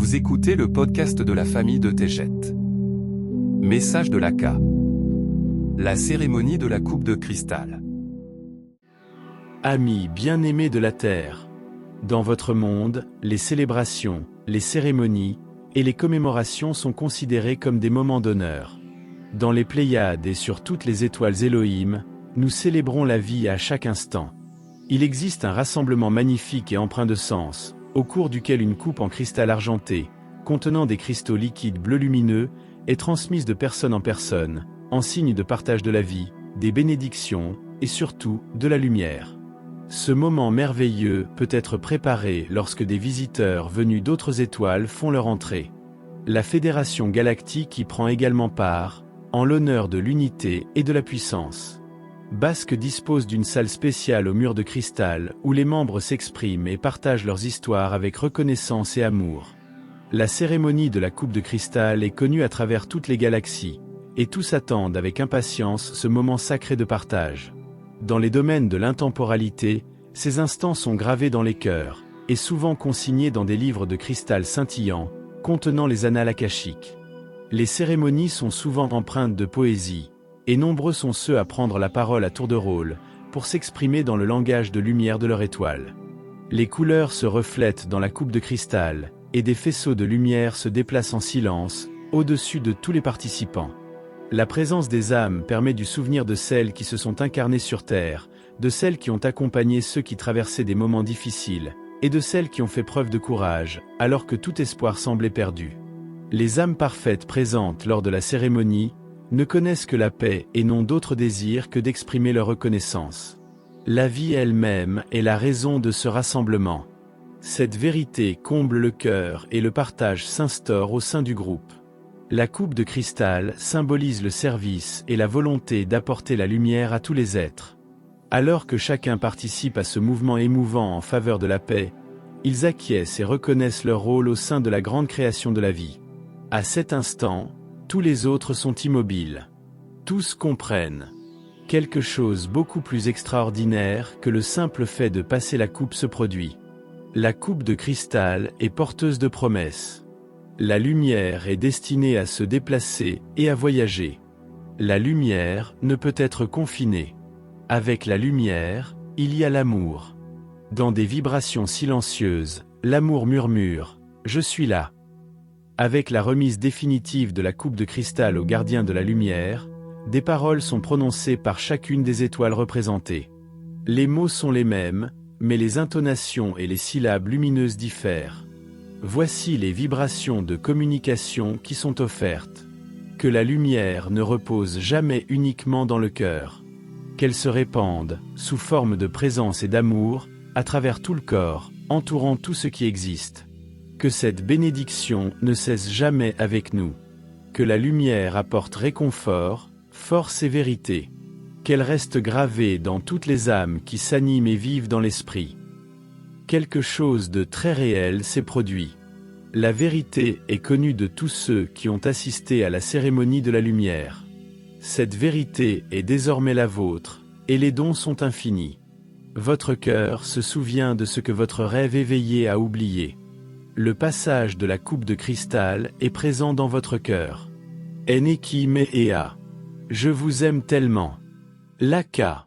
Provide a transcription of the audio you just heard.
Vous écoutez le podcast de la famille de Tégette. Message de l'Aka. La cérémonie de la coupe de cristal. Amis bien-aimés de la Terre, dans votre monde, les célébrations, les cérémonies et les commémorations sont considérées comme des moments d'honneur. Dans les Pléiades et sur toutes les étoiles Elohim, nous célébrons la vie à chaque instant. Il existe un rassemblement magnifique et empreint de sens, au cours duquel une coupe en cristal argenté, contenant des cristaux liquides bleus lumineux, est transmise de personne en personne, en signe de partage de la vie, des bénédictions, et surtout, de la lumière. Ce moment merveilleux peut être préparé lorsque des visiteurs venus d'autres étoiles font leur entrée. La Fédération Galactique y prend également part, en l'honneur de l'unité et de la puissance. Basque dispose d'une salle spéciale aux murs de cristal où les membres s'expriment et partagent leurs histoires avec reconnaissance et amour. La cérémonie de la coupe de cristal est connue à travers toutes les galaxies, et tous attendent avec impatience ce moment sacré de partage. Dans les domaines de l'intemporalité, ces instants sont gravés dans les cœurs, et souvent consignés dans des livres de cristal scintillants, contenant les annales akashiques. Les cérémonies sont souvent empreintes de poésie, et nombreux sont ceux à prendre la parole à tour de rôle, pour s'exprimer dans le langage de lumière de leur étoile. Les couleurs se reflètent dans la coupe de cristal, et des faisceaux de lumière se déplacent en silence, au-dessus de tous les participants. La présence des âmes permet du souvenir de celles qui se sont incarnées sur Terre, de celles qui ont accompagné ceux qui traversaient des moments difficiles, et de celles qui ont fait preuve de courage, alors que tout espoir semblait perdu. Les âmes parfaites présentes lors de la cérémonie ne connaissent que la paix et n'ont d'autre désir que d'exprimer leur reconnaissance. La vie elle-même est la raison de ce rassemblement. Cette vérité comble le cœur et le partage s'instaure au sein du groupe. La coupe de cristal symbolise le service et la volonté d'apporter la lumière à tous les êtres. Alors que chacun participe à ce mouvement émouvant en faveur de la paix, ils acquiescent et reconnaissent leur rôle au sein de la grande création de la vie. À cet instant, tous les autres sont immobiles. Tous comprennent. Quelque chose beaucoup plus extraordinaire que le simple fait de passer la coupe se produit. La coupe de cristal est porteuse de promesses. La lumière est destinée à se déplacer et à voyager. La lumière ne peut être confinée. Avec la lumière, il y a l'amour. Dans des vibrations silencieuses, l'amour murmure « Je suis là ». Avec la remise définitive de la coupe de cristal au gardien de la lumière, des paroles sont prononcées par chacune des étoiles représentées. Les mots sont les mêmes, mais les intonations et les syllabes lumineuses diffèrent. Voici les vibrations de communication qui sont offertes. Que la lumière ne repose jamais uniquement dans le cœur. Qu'elle se répande, sous forme de présence et d'amour, à travers tout le corps, entourant tout ce qui existe. Que cette bénédiction ne cesse jamais avec nous. Que la lumière apporte réconfort, force et vérité. Qu'elle reste gravée dans toutes les âmes qui s'animent et vivent dans l'esprit. Quelque chose de très réel s'est produit. La vérité est connue de tous ceux qui ont assisté à la cérémonie de la lumière. Cette vérité est désormais la vôtre, et les dons sont infinis. Votre cœur se souvient de ce que votre rêve éveillé a oublié. Le passage de la coupe de cristal est présent dans votre cœur. Eneki me ea. Je vous aime tellement. L'Aka.